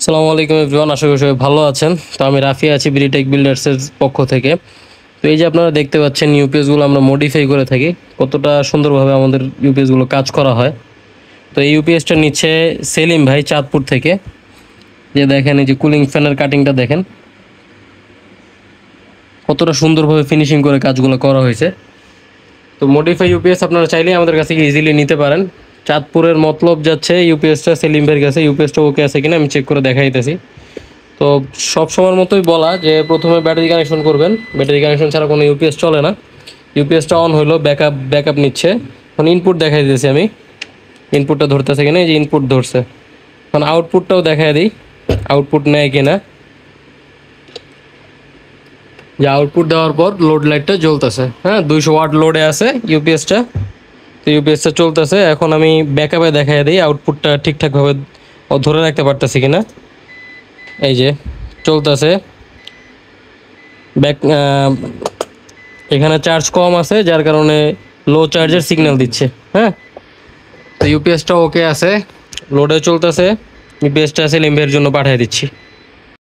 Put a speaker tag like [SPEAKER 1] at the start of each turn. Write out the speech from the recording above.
[SPEAKER 1] আসসালামু আলাইকুম এভরিওয়ান, আশা করি সবাই ভালো আছেন। তো আমি রাফি আছি বিডিটেক বিল্ডার্সের পক্ষ থেকে। তো এই যে আপনারা দেখতে পাচ্ছেন ইউপিএসগুলো আমরা মডিফাই করে থাকি, কতটা সুন্দরভাবে আমাদের ইউপিএসগুলো কাজ করা হয়। তো এই ইউপিএসটা নিচ্ছে সেলিম ভাই চাঁদপুর থেকে। যে দেখেন এই যে কুলিং ফ্যানের কাটিংটা দেখেন, কতটা সুন্দরভাবে ফিনিশিং করে কাজগুলো করা হয়েছে। তো মডিফাই ইউপিএস আপনারা চাইলে আমাদের কাছে ইজিলি নিতে পারেন। চাঁদপুরের মতলব যাচ্ছে ইউপিএসটা সেলিম ভাইয়ের কাছে। ইউপিএসটা ওকে আছে কিনা আমি চেক করে দেখাইতেছি। তো সব সময়ের মতোই বলা যে প্রথমে ব্যাটারি কানেকশন করবেন, ব্যাটারি কানেকশন ছাড়া কোনো ইউপিএস চলে না। ইউপিএসটা অন হইলো, ব্যাকআপ নিচ্ছে। এখন ইনপুট দেখাই দিয়েছি আমি, ইনপুটটা ধরতেছে কিনা। এই যে ইনপুট ধরছে, এখন আউটপুটটাও দেখাই দিই আউটপুট নেয় কিনা। যে আউটপুট দেওয়ার পর লোড লাইটটা জ্বলতেছে, হ্যাঁ 200 ওয়াট লোডে আছে ইউপিএসটা। তো ইউপিএসটা চলতেছে। এখন আমি ব্যাকআপে দেখাই দিই আউটপুটটা ঠিকঠাকভাবে ধরে রাখতে পারতেছি কিনা। এই যে চলতেছে ব্যাক, এখানে চার্জ কম আছে যার কারণে লো চার্জের সিগন্যাল দিচ্ছে। হ্যাঁ, তো ইউপিএসটা ওকে আছে, লোডে চলতেছে। ইউপিএসটা আছে লিম্বের জন্য পাঠিয়ে দিচ্ছি।